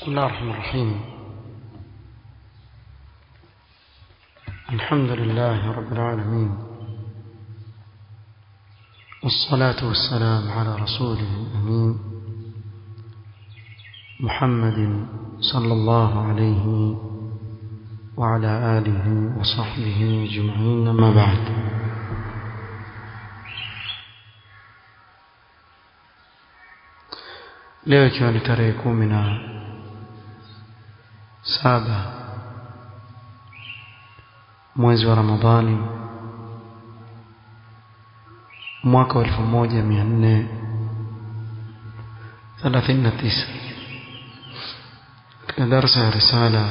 بسم الله الرحمن الرحيم. الحمد لله رب العالمين، والصلاة والسلام على رسوله الأمين محمد صلى الله عليه وعلى آله وصحبه أجمعين، أما بعد. leo ikiwa ni tarehe 17 mwezi wa Ramadhani mwaka wa 1439 katika darasa ya risala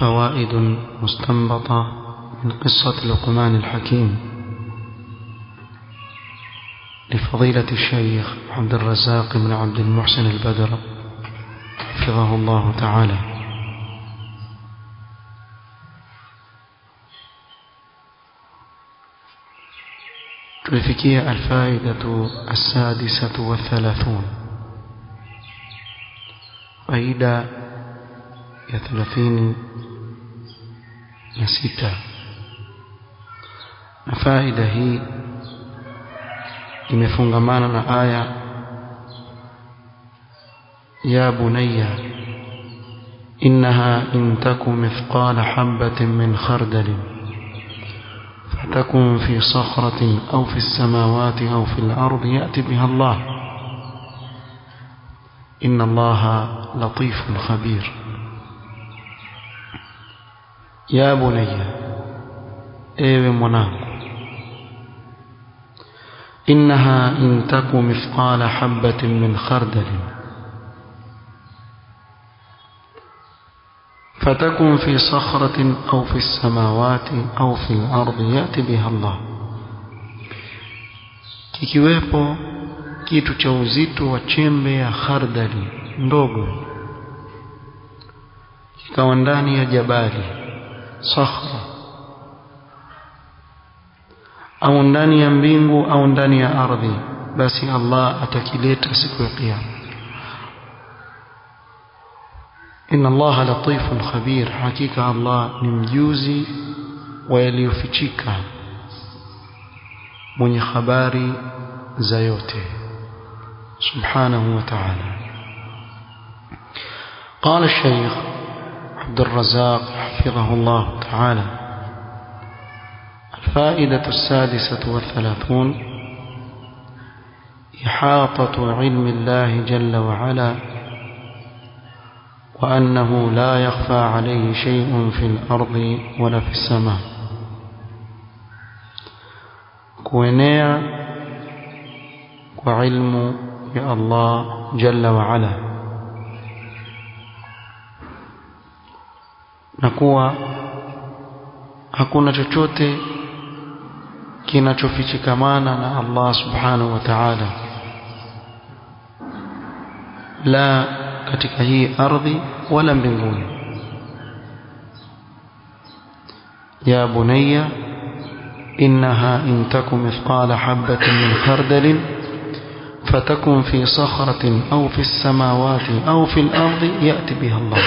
فوائد مستنبطة من قصة لقمان الحكيم لفضيلة الشيخ عبد الرزاق بن عبد المحسن البدر حفظه الله تعالى. tulifikia الفائدة 36 faida ya 36 na faida hii imefungamana na aya ya bunayya innaha in taku mithqala habatin min khardalin fatakun fi sakhratin aw fi as-samawati aw fi al-ardi ya'ti biha Allah inna Allaha latifun khabir. Ya bunayya, ewe mwanangu, إنها إن تكو مثقال حبة من خردل فتكن في صخرة أو في السماوات أو في الأرض يأتي بها الله. kikiwepo kitu cha uzito wa chembe ya khardali ndogo kikawa ndani ya jabali sakhra au ndani ya mbingu au ndani ya ardhi, basi Allah atakileta siku ya kiyama. Inna Allaha latifun khabir, hakika Allah ni mjuzi wa yaliyofichika, mwenye habari za yote subhanahu wa ta'ala. قال الشيخ عبد الرزاق حفظه الله تعالى: الفائدة 36 إحاطة علم الله جل وعلا وأنه لا يخفى عليه شيء في الأرض ولا في السماء. kuenea kwa ilmu ya Allah jalla wa ala na kuwa hakuna chochote kinachofichikamana na Allah subhanahu wa ta'ala, la katika hii ardhi wala mbinguni. ya bunayya innaha in takum mithqala habatin min khardalin fatakun fi sakhratin aw fi as-samawati aw fi al-ardi ya'ti biha Allah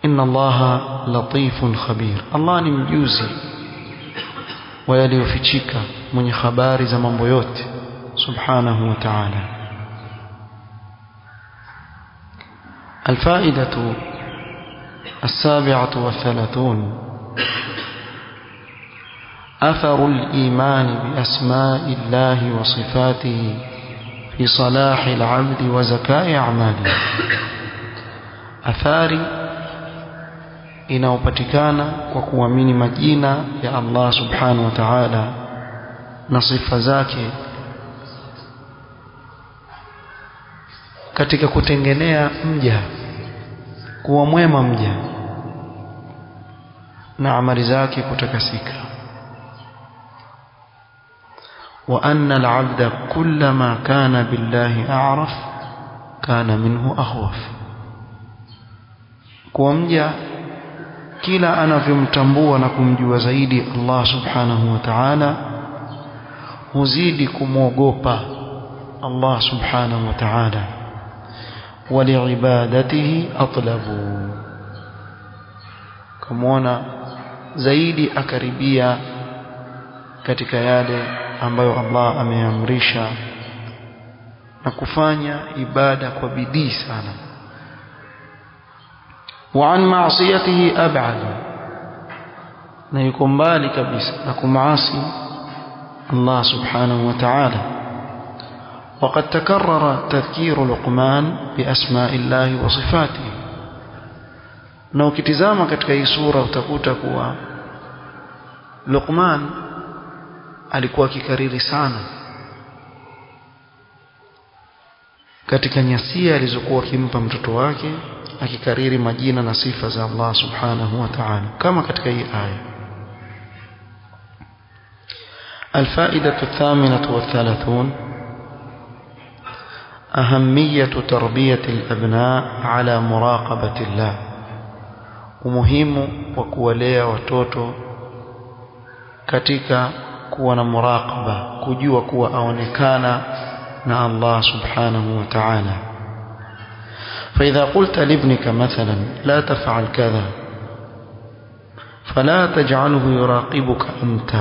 inna Allaha latifun khabir. Allah ni mjuzi wa yaliyofichika, mwenye habari za mambo yote subhanahu wa ta'ala. الفائدة 37 أثر الإيمان بأسماء الله وصفاته في صلاح العبد وزكاء أعماله. أثاري inayopatikana kwa kuamini majina ya Allah subhanahu wa ta'ala na sifa zake katika kutengenea mja kuwa mwema mja na amali zake kutakasika. wa anna al-'abda kullama kana billahi a'raf kana minhu akhwaf, kwa mja kila anavyomtambua na kumjua zaidi Allah subhanahu wa ta'ala huzidi kumwogopa Allah subhanahu wa ta'ala waliibadatihi atlabu. Kumuona zaidi akaribia katika yale ambayo Allah ameamrisha na kufanya ibada kwa bidii sana. Wa an ma'siyatihi ab'ad, na yuko mbali kabisa na kumaasi Allah subhanahu wa ta'ala. وقد تكرر تذكير لقمان بأسماء الله وصفاته. na ukitizama katika hii sura utakuta kuwa Luqman alikuwa akikariri sana katika nyasia alizokuwa akimpa mtoto wake, akikariri majina na sifa za Allah subhanahu wa ta'ala kama katika hii aya. الفائدة 38 أهمية تربية الأبناء على مراقبة الله. umuhimu wa kuwalea watoto katika kuwa na muraqaba, kujua kuwa aonekana na Allah subhanahu wa ta'ala. فإذا قلت لابنك مثلا لا تفعل كذا فلا تجعله يراقبك أنت.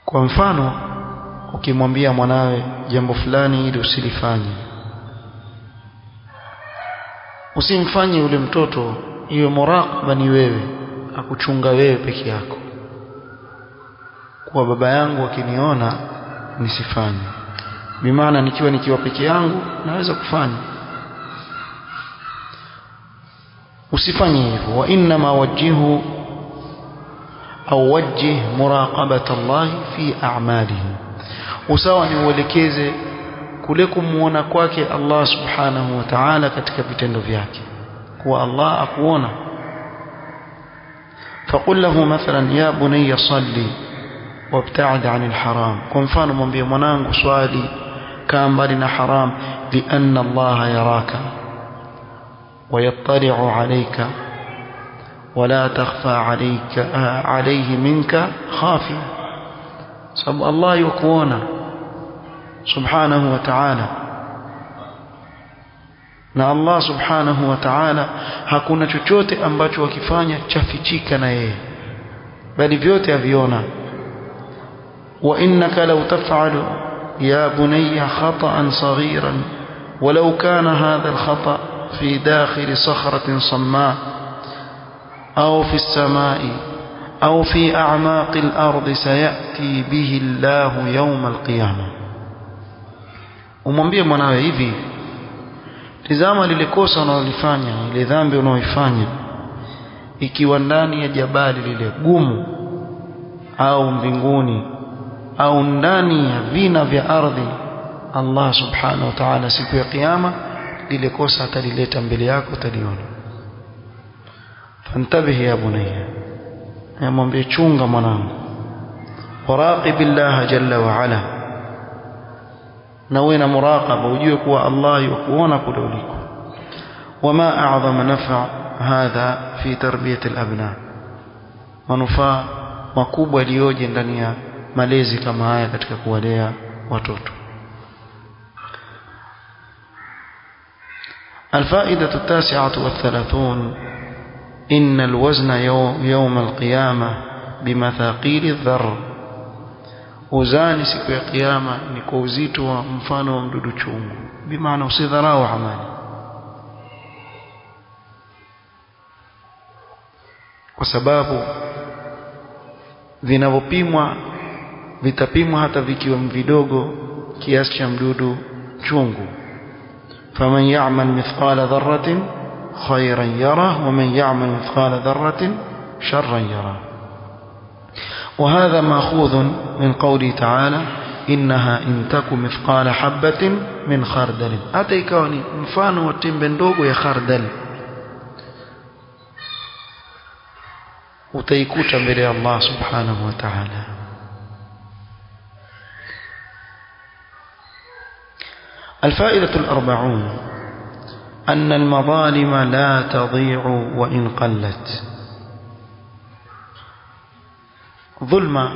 kwa mfano ukimwambia mwanawe jambo fulani ili usilifanye, usimfanye yule mtoto iwe muraqaba ni wewe, akuchunga wewe peke yako, kwa baba yangu akiniona nisifanye, bimaana nikiwa peke yangu naweza kufanya. usifanye hivyo. wa inna ma wajjihu au wajjih muraqabata Allah fi a'malihi, usawa ni uelekeze kule kumuona kwake Allah subhanahu wa ta'ala katika vitendo vyake, kwa Allah akuona. فقل له مثلا يا بني صلي وابتعد عن الحرام. kwa mfano mwambie mwanangu swali, kaa mbali na haram, لأن الله يراك ويطلع عليك ولا تخفى عليه منك خافية. sababu Allah yukuona subhanahu wa ta'ala, na Allah subhanahu wa ta'ala hakuna chochote ambacho wakifanya chafichika na yeye, bali vyote aviona. wa innaka law taf'alu ya bunayya khata'an saghiran walau kana hadha al-khata' fi dakhil sakhratin samma aw fi as-sama'i aw fi a'maqi al-ardi sayati bihi Allah yawm al-qiyamah. umwambie mwanawe hivi, tazama lile kosa unalofanya, ile dhambi unaoifanya, ikiwa ndani ya jabali lile gumu au mbinguni au ndani ya vina vya ardhi, Allah subhanahu wa ta'ala siku ya kiyama lile kosa atalileta mbele yako, utaliona. fantabih ya bunayya, mwambie chunga mwanangu, waraqibillah jalla wa ala, na uwe na muraqaba, ujue kuwa Allah yukuona kule uliko. wama a'zama naf'a hadha fi tarbiyati al-abna, manufaa makubwa yaliyoje ndani ya malezi kama haya katika kuwalea watoto. الفائدة 39 إن الوزن يوم القيامة بمثاقيل الذر. uzani siku ya kiyama ni kwa uzito wa mfano wa mdudu chungu, bimaana usidharau amali, kwa sababu vinavyopimwa vitapimwa hata vikiwa vidogo kiasi cha mdudu chungu. faman ya'mal mithqala dharratin khayran yara wa man ya'mal mithqala dharratin sharran yara. وهذا مأخوذ من قوله تعالى إنها إن تك مثقال حبة من خردل. hata ikawa ni mfano wa tembe ndogo ya khardal, utaikuta mbele ya Allah subhanahu wa ta'ala. الفائدة 40 أن المظالم لا تضيع وإن قلت. dhulma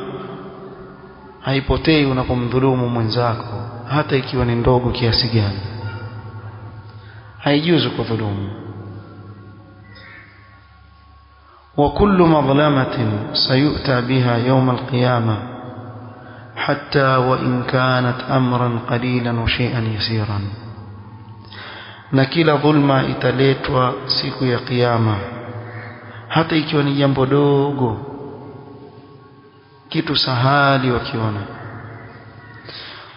haipotei unapomdhulumu mwenzako, hata ikiwa ni ndogo kiasi gani. haijuzu kudhulumu. وكل مظلمة سيؤتى بها يوم القيامة حتى وإن كانت أمرا قليلا وشيئا يسيرا. na kila dhulma italetwa siku ya kiyama, hata ikiwa ni jambo dogo, kitu sahali wakiona.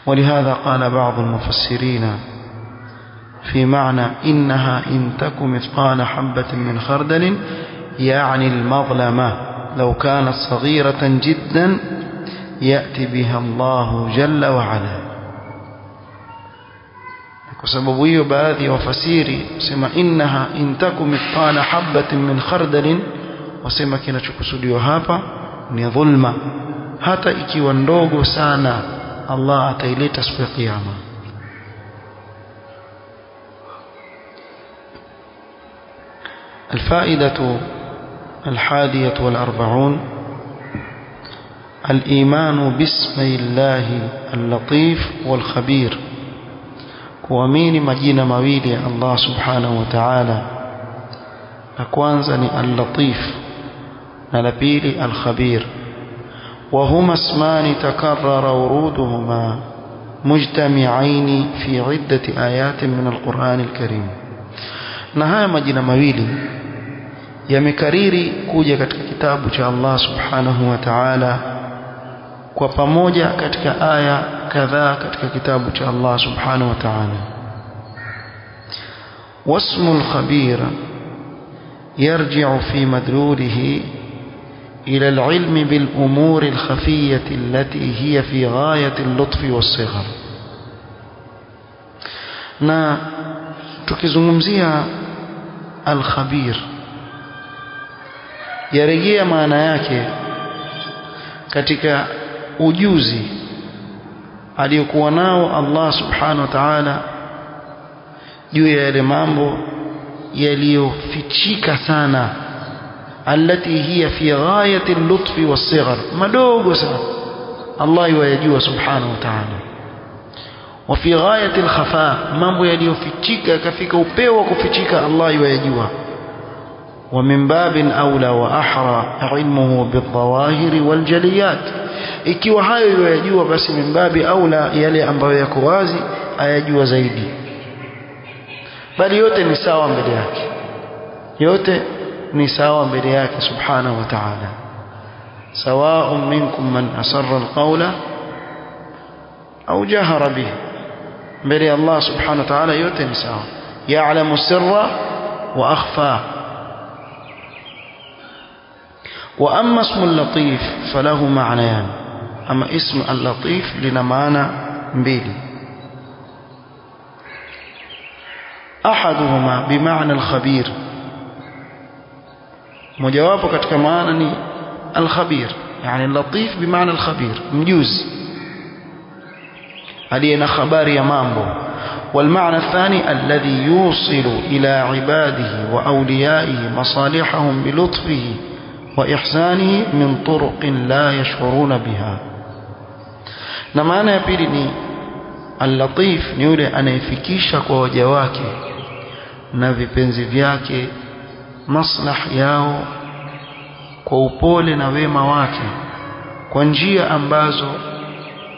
ولهذا قال بعض المفسرين في معنى إنها إن تك مثقال حبة من خردل يعني المظلمة لو كانت صغيرة جدا يأتي بها الله جل وعلا. وسبب hiyo baadhi ya wafasiri sema innaha in taku mithqala habatin min khardalin, wasema kinachokusudiwa hapa ni dhulma, hata ikiwa ndogo sana Allah ataileta siku ya kiyama. الفائدة 41 الإيمان باسم الله اللطيف والخبير، kuamini majina mawili ya Allah subhanahu wa ta'ala. La kwanza ni al-Latif na la pili al-Khabir, وهما اسمان تكرر وروده مجتمعين في عدة آيات من القرآن الكريم. na haya majina mawili yamekariri kuja katika kitabu cha Allah subhanahu wa ta'ala kwa pamoja katika aya kadhaa katika kitabu cha Allah subhanahu wa ta'ala. wasmul khabir yarji'u fi madlulihi ila al-ilm bil umur al-khafiyyah allati hiya fi ghayati al-lutf was-sighar. na tukizungumzia al-khabir yarejea maana yake katika ujuzi aliyokuwa nao Allah subhanahu wa ta'ala juu ya yale mambo yaliyofichika sana, allati hiya fi ghayati al-lutfi was-sighar, madogo sana Allah yajua subhanahu wa ta'ala, wa fi ghayati al-khafa, mambo yaliyofichika kafika upeo wa kufichika Allah yajua. ومن باب أولى وأحرى علمه بالظواهر والجليات, ikiwa hayo yajua basi min babi aula yale ambayo yako wazi ayajua zaidi, bali yote ni sawa mbele yake, yote ni sawa mbele yake subhanahu wa ta'ala. sawa'un minkum man asarra alqawla au jahara bihi, mbele Allah subhanahu wa ta'ala yote ni sawa. ya'lamu sirra wa akhfa. وأما اسم اللطيف فله معنيان. أما اسم اللطيف لنا معنى mbili. أحدهما بمعنى الخبير, mojawapo katika maana ni al-khabir, yani al-latif bimaana al-khabir, mjuzi aliye na habari ya mambo. والمعنى الثاني الذي يوصل إلى عباده وأوليائه مصالحهم بلطفه وإحسانه من طرق لا يشعرون بها. na maana ya pili ni al-latif, ni yule anayefikisha kwa waja wake na vipenzi vyake maslahi yao kwa upole na wema wake kwa njia ambazo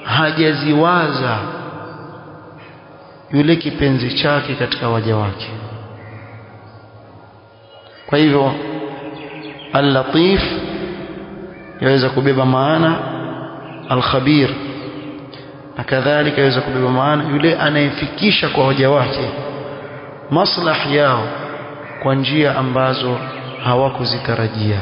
hajaziwaza yule kipenzi chake katika waja wake. kwa hivyo al-latif yaweza kubeba maana al-khabir, na kadhalika yaweza kubeba maana yule anayefikisha kwa waja wake maslahi yao kwa njia ambazo hawakuzitarajia.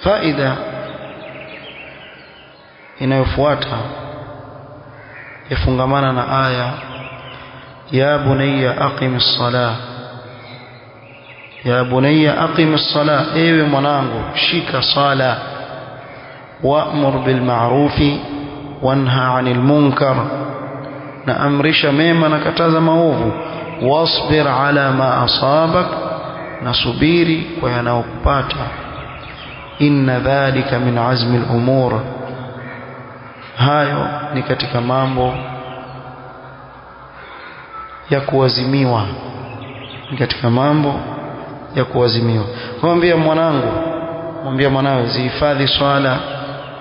faida inayofuata yafungamana na aya ya bunayya aqimis salah, ya bunayya aqimis salah, ewe mwanangu shika sala. wa'mur bil ma'rufi wanha 'anil munkar, na amrisha mema na kataza maovu. wasbir ala ma asabak nasubiri kwa yanayokupata. Inna dhalika min azmi al-umur, hayo ni katika mambo ya kuazimiwa, ni katika mambo ya kuazimiwa. Mwambie mwanangu, mwambie mwanawe, zihifadhi swala,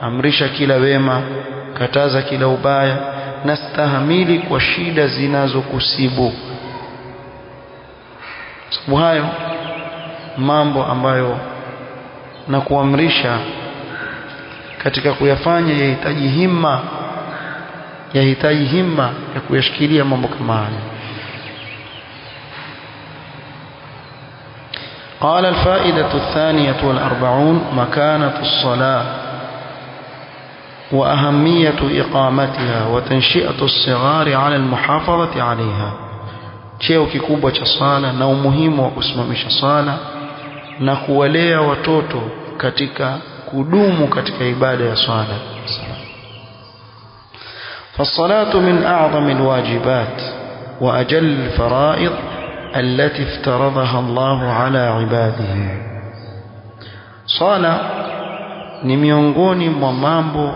amrisha kila wema, kataza kila ubaya, na stahamili kwa shida zinazokusibu. Sababu hayo mambo ambayo na kuamrisha katika kuyafanya yahitaji himma ya kuyashikilia mambo kama haya. قال الفائدة 42 مكانة الصلاة وأهمية إقامتها وتنشئة الصغار على المحافظة عليها. cheo kikubwa cha sala na umuhimu wa kusimamisha sala na kuwalea watoto katika kudumu katika ibada ya sala. فالصلاة من أعظم الواجبات وأجل الفرائض التي افترضها الله على عباده. صلاة ni miongoni mwa mambo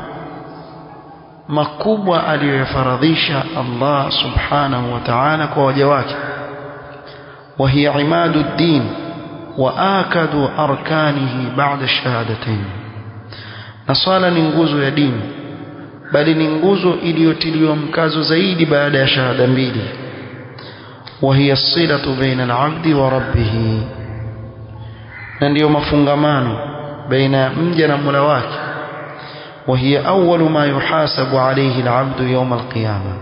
makubwa aliyoyafaradhisha Allah subhanahu wa ta'ala kwa waja wake. wa hiya imadu ad-din wa akadu arkanihi ba'da ash-shahadatayn. na swala ni nguzo ya dini, bali ni nguzo iliyotiliwa mkazo zaidi baada ya shahada mbili. wa hiya as-silatu baina al-'abdi wa rabbih, na ndiyo mafungamano baina ya mja na Mola wake. وهي أول ما يحاسب عليه العبد يوم القيامة.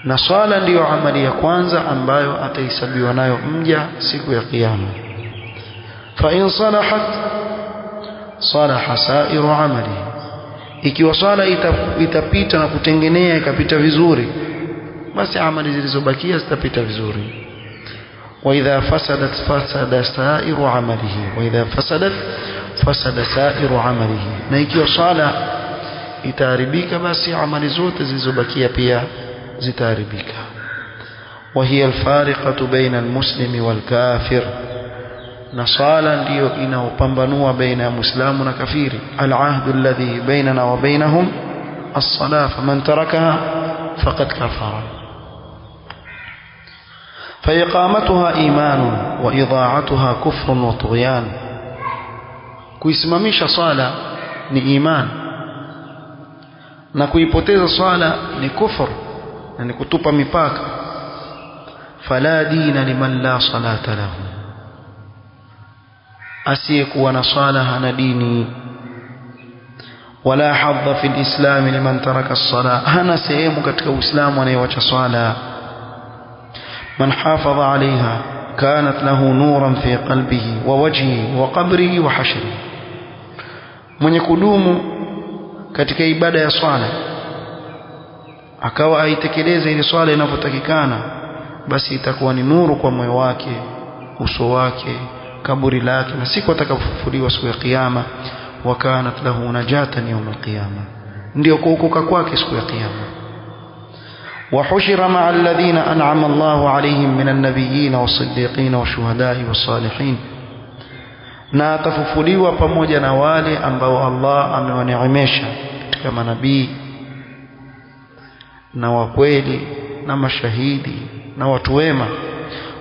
na swala ndiyo amali ya kwanza ambayo atahesabiwa nayo mja siku ya kiyama. fa in salahat salaha sairu amali, ikiwa swala itapita na kutengenea ikapita vizuri, basi amali zilizobakia zitapita vizuri. wa idha fasadat fasada sairu amalihi wa idha fasadat fasada sairu amalihi, na ikiwa swala itaharibika basi amali zote zilizobakia pia zitaharibika. wa hiya alfariqatu baina almuslimi walkafir, na swala ndiyo inaopambanua baina ya muislamu na kafiri. alahdu alladhi bainana wa bainahum as-salah faman tarakaha faqad kafara. فإقامتها إيمان وإضاعتها كفر وطغيان. kuisimamisha swala ni iman, na kuipoteza swala ni kufur, na ni kutupa mipaka. fala dina liman la salata lahu, asiyekuwa na swala hana dini. wala hadha fi alislam liman taraka as-salah, hana sehemu katika uislamu anayewacha swala. man hafadha alaiha kanat lahu nuran fi qalbihi wa wajhihi wa qabrihi wa hashrihi, mwenye kudumu katika ibada ya swala akawa aitekeleza ile swala inavyotakikana, basi itakuwa ni nuru kwa moyo wake, uso wake, kaburi lake, na siku atakapofufuliwa siku ya kiyama. wa kanat lahu najatan yawm al-qiyama, ndio kuokoka kwake siku ya kiyama. wa hushira ma'a alladhina an'ama Allahu alayhim minan nabiyyin was-siddiqin wash-shuhada'i was-salihin, na atafufuliwa pamoja na wale ambao Allah amewaneemesha katika manabii na wakweli na mashahidi na watu wema.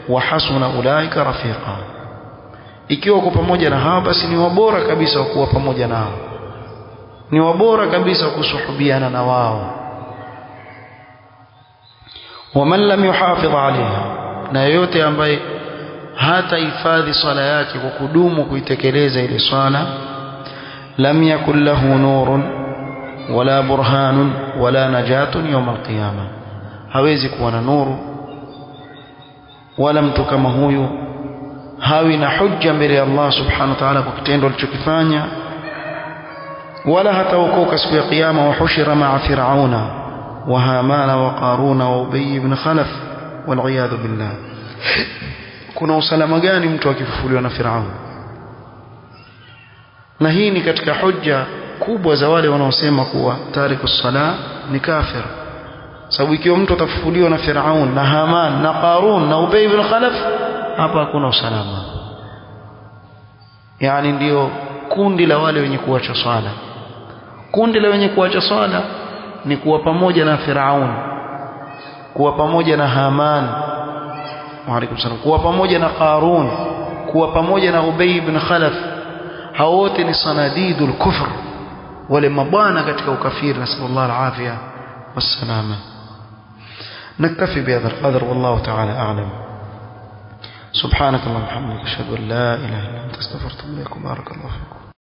wa hasuna ulaika rafiqa, ikiwa uko pamoja na hao basi ni wabora kabisa wa kuwa pamoja nao, ni wabora kabisa kusuhubiana na wao. waman lam yuhafidh alayha, na yote ambaye hata hifadhi swala yake kwa kudumu kuitekeleza ile swala, lam yakul lahu nurun wala burhanun wala najatun yawm alqiyama, hawezi kuwa na nuru wala mtu kama huyu hawi na hujja mbele ya Allah subhanahu wa ta'ala kwa kitendo alichokifanya, wala hataokoka siku ya kiyama. wa hushira ma'a fir'auna wa hamana wa qaruna wa ubay ibn khalaf wal iyad billah. kuna usalama gani mtu akifufuliwa na Firaun? na hii ni katika hujja kubwa za wale wanaosema kuwa tariku sala ni kafir, sababu ikiwa mtu atafufuliwa na Firaun na Haman na Qarun na Ubay ibn Khalaf, hapa hakuna usalama. Yani ndio kundi la wale wenye kuacha swala. Kundi la wenye kuacha swala ni kuwa pamoja na Firaun, kuwa pamoja na Haman, kuwa pamoja na Qarun, kuwa pamoja na Ubay ibn Khalaf. Hao wote ni sanadidul kufr, wale mabwana katika ukafiri. Nasallallahu alafia wassalama. نكتفي بهذا القدر والله تعالى أعلم. سبحانك اللهم وبحمدك أشهد أن لا إله إلا أنت استغفرك وأتوب إليك. بارك الله فيكم.